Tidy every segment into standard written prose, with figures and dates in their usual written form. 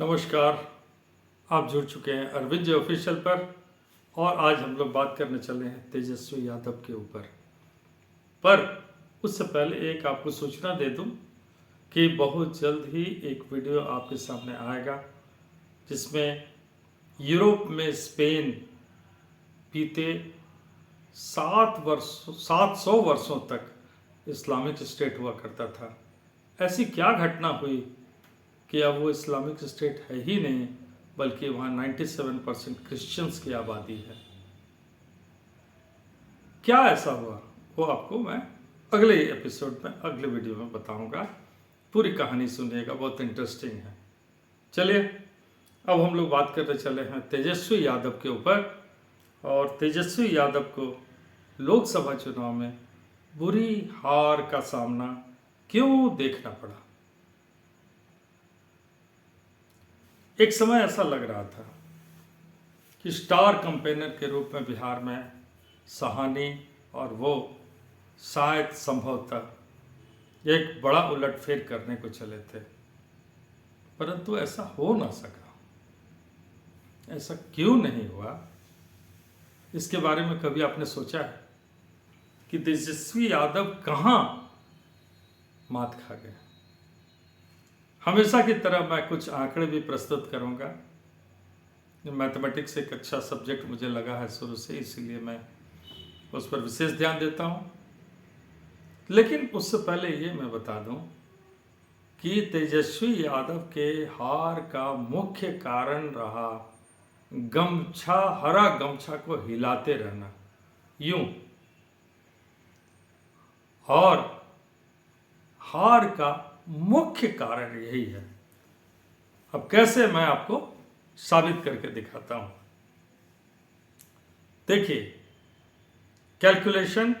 नमस्कार। आप जुड़ चुके हैं अरविंद जी ऑफिशियल पर और आज हम लोग बात करने चले हैं तेजस्वी यादव के ऊपर। पर उससे पहले एक आपको सूचना दे दूं कि बहुत जल्द ही एक वीडियो आपके सामने आएगा जिसमें यूरोप में स्पेन बीते 700 वर्षों तक इस्लामिक स्टेट हुआ करता था। ऐसी क्या घटना हुई कि अब वो इस्लामिक स्टेट है ही नहीं, बल्कि वहाँ 97% क्रिश्चियंस की आबादी है। क्या ऐसा हुआ वो आपको मैं अगले एपिसोड में, अगले वीडियो में बताऊंगा। पूरी कहानी सुनिएगा, बहुत इंटरेस्टिंग है। चलिए अब हम लोग बात करने चले हैं तेजस्वी यादव के ऊपर। और तेजस्वी यादव को लोकसभा चुनाव में बुरी हार का सामना क्यों देखना पड़ा। एक समय ऐसा लग रहा था कि स्टार कैंपेनर के रूप में बिहार में सहानी और वो शायद संभवतः एक बड़ा उलटफेर करने को चले थे, परंतु ऐसा हो ना सका। ऐसा क्यों नहीं हुआ, इसके बारे में कभी आपने सोचा है कि तेजस्वी यादव कहाँ मात खा गए। हमेशा की तरह मैं कुछ आंकड़े भी प्रस्तुत करूंगा। मैथमेटिक्स एक अच्छा सब्जेक्ट मुझे लगा है शुरू से, इसीलिए मैं उस पर विशेष ध्यान देता हूं। लेकिन उससे पहले ये मैं बता दूं कि तेजस्वी यादव के हार का मुख्य कारण रहा गमछा, हरा गमछा को हिलाते रहना यूं। और हार का मुख्य कारण यही है। अब कैसे, मैं आपको साबित करके दिखाता हूं। देखिए, कैलकुलेशन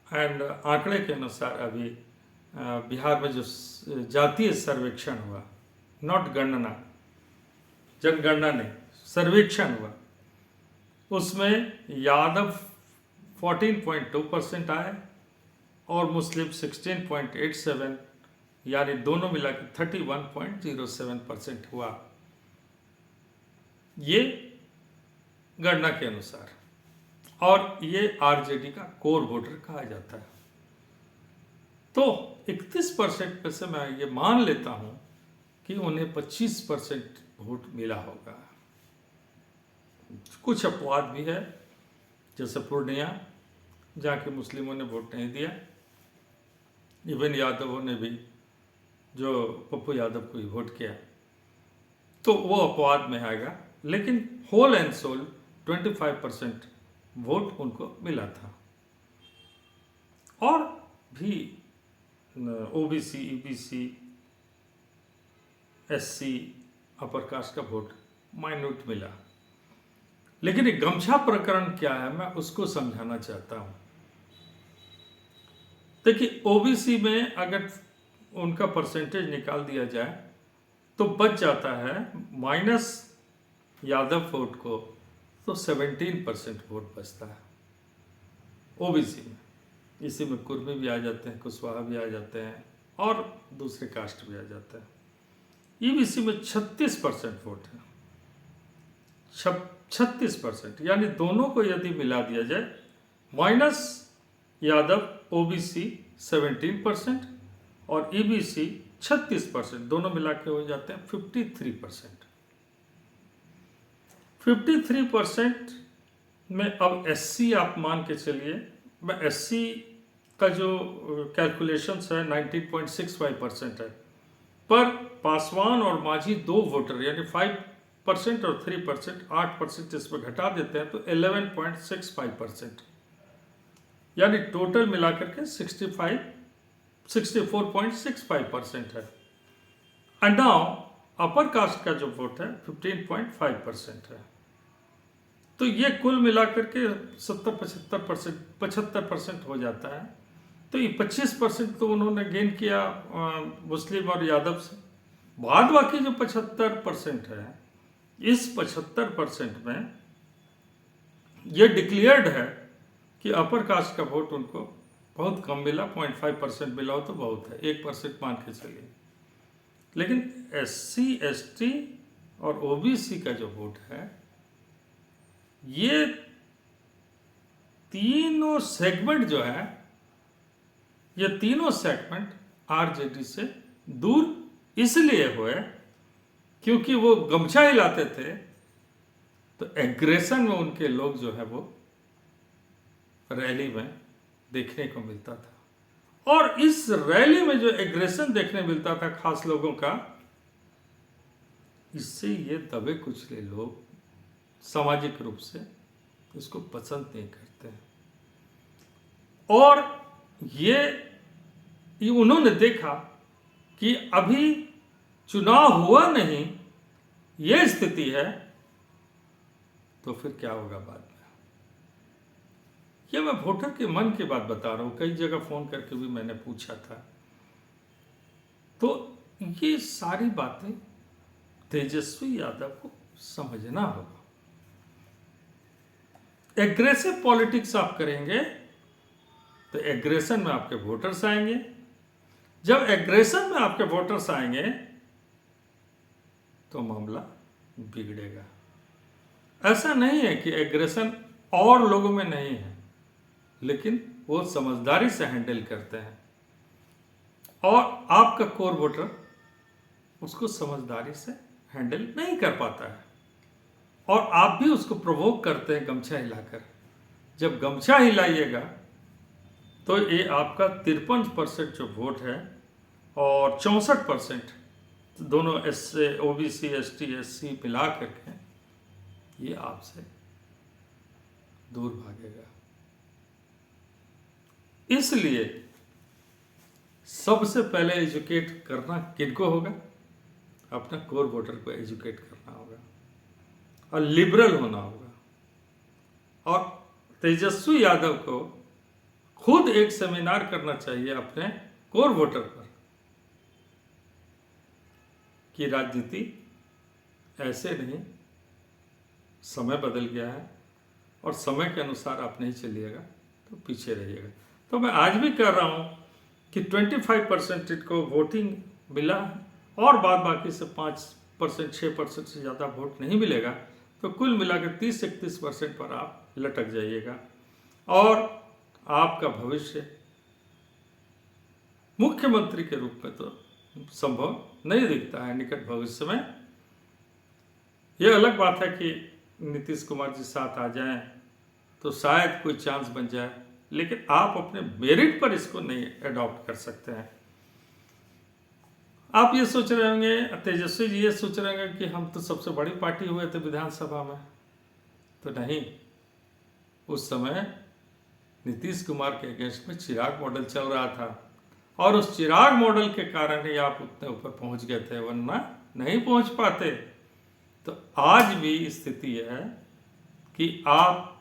एंड आंकड़े के अनुसार अभी बिहार में जो जातीय सर्वेक्षण हुआ, नॉट गणना, जनगणना नहीं, सर्वेक्षण हुआ, उसमें यादव 14.2% आए और मुस्लिम 16.87, यानी दोनों मिलाकर 31.07% हुआ, ये गणना के अनुसार। और ये आरजेडी का कोर वोटर कहा जाता है। तो 31% में से मैं ये मान लेता हूं कि उन्हें 25% वोट मिला होगा। कुछ अपवाद भी है, जैसे पूर्णिया, जहाँ के मुस्लिमों ने वोट नहीं दिया। इवन यादवों ने भी, जो पप्पू यादव को ही वोट किया, तो वो अपवाद में आएगा। लेकिन होल एंड सोल 25% वोट उनको मिला था। और भी OBC, EBC, SC, upper caste का वोट माइन्यूट मिला। लेकिन एक गमछा प्रकरण क्या है, मैं उसको समझाना चाहता हूं। देखिए, ओबीसी में अगर उनका परसेंटेज निकाल दिया जाए तो बच जाता है माइनस यादव वोट को, तो 17% वोट बचता है ओबीसी में। इसी में कुर्मी भी आ जाते हैं, कुशवाहा भी आ जाते हैं और दूसरे कास्ट भी आ जाते हैं। ईबीसी में 36% वोट है, 36%, यानी दोनों को यदि मिला दिया जाए, माइनस यादव ओबीसी 17% और ईबीसी 36%, दोनों मिला के हो जाते हैं 53%। 53% में अब एससी आप मान के चलिए, मैं एससी का जो कैलकुलेशंस है 19.65% है, पर पासवान और माझी दो वोटर यानी 5% और 3%, 8% इसमें घटा देते हैं तो 11.65%, यानी टोटल मिलाकर के 64.65% है। एंड नाउ अपर कास्ट का जो वोट है 15.5% है। तो ये कुल मिलाकर के 75% हो जाता है। तो ये 25% तो उन्होंने गेन किया मुस्लिम और यादव से। बाद बाकी जो 75% है, इस 75% में ये डिक्लेयर्ड है कि अपर कास्ट का वोट उनको बहुत कम मिला, 0.5% मिला हो तो बहुत है, 1% मान के चलिए। लेकिन SC ST और ओबीसी का जो वोट है, ये तीनों सेगमेंट जो है, ये तीनों सेगमेंट आरजेडी से दूर इसलिए हुए क्योंकि वो गमछा हिलाते थे तो एग्रेशन में उनके लोग जो है वो रैली में देखने को मिलता था। और इस रैली में जो एग्रेशन देखने मिलता था खास लोगों का, इससे ये दबे कुचले लोग सामाजिक रूप से इसको पसंद नहीं करते हैं। और ये उन्होंने देखा कि अभी चुनाव हुआ नहीं, ये स्थिति है, तो फिर क्या होगा बाद में। ये मैं वोटर के मन की बात बता रहा हूँ, कई जगह फोन करके भी मैंने पूछा था। तो ये सारी बातें तेजस्वी यादव को समझना होगा। एग्रेसिव पॉलिटिक्स आप करेंगे तो एग्रेशन में आपके वोटर्स आएंगे। जब एग्रेशन में आपके वोटर्स आएंगे तो मामला बिगड़ेगा। ऐसा नहीं है कि एग्रेशन और लोगों में नहीं है, लेकिन वो समझदारी से हैंडल करते हैं और आपका कोर वोटर उसको समझदारी से हैंडल नहीं कर पाता है और आप भी उसको प्रोवोक करते हैं गमछा हिलाकर। जब गमछा हिलाइएगा तो ये आपका 53% जो वोट है और 64% दोनों ओबीसी एसटी एससी मिला करके ये आपसे दूर भागेगा। इसलिए सबसे पहले एजुकेट करना किनको होगा? अपना कोर वोटर को एजुकेट करना होगा और लिबरल होना होगा। और तेजस्वी यादव को खुद एक सेमिनार करना चाहिए अपने कोर वोटर पर कि राजनीति ऐसे नहीं, समय बदल गया है और समय के अनुसार आप नहीं चलिएगा तो पीछे रहिएगा। तो मैं आज भी कह रहा हूं कि 25% को वोटिंग मिला और बाद बाकी से 5% 6% से ज़्यादा वोट नहीं मिलेगा, तो कुल मिलाकर 30-31% पर आप लटक जाइएगा और आपका भविष्य मुख्यमंत्री के रूप में तो संभव नहीं दिखता है निकट भविष्य में। यह अलग बात है कि नीतीश कुमार जी साथ आ जाएं तो शायद कोई चांस बन जाए, लेकिन आप अपने मेरिट पर इसको नहीं अडॉप्ट कर सकते हैं। आप ये सोच रहे होंगे, तेजस्वी जी ये सोच रहे होंगे कि हम तो सबसे बड़ी पार्टी हुए थे विधानसभा में, तो नहीं, उस समय नीतीश कुमार के अगेंस्ट में चिराग मॉडल चल रहा था और उस चिराग मॉडल के कारण ही आप उतने ऊपर पहुंच गए थे, वरना नहीं पहुंच पाते। तो आज भी स्थिति है कि आप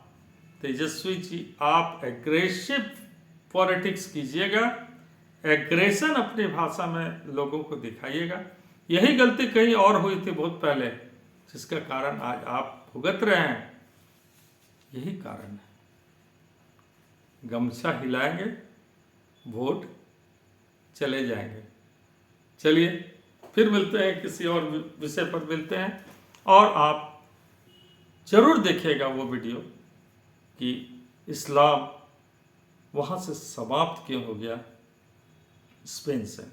तेजस्वी जी आप एग्रेसिव पॉलिटिक्स कीजिएगा, एग्रेशन अपनी भाषा में लोगों को दिखाइएगा। यही गलती कहीं और हुई थी बहुत पहले, जिसका कारण आज आप भुगत रहे हैं। यही कारण है, गमछा हिलाएंगे, वोट चले जाएंगे। चलिए फिर मिलते हैं, किसी और विषय पर मिलते हैं और आप जरूर देखिएगा वो वीडियो कि इस्लाम वहाँ से समाप्त क्यों हो गया, स्पेन से।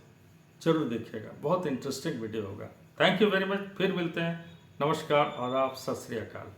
जरूर देखिएगा, बहुत इंटरेस्टिंग वीडियो होगा। Thank you very much. फिर मिलते हैं। नमस्कार और आप सत श्री अकाल।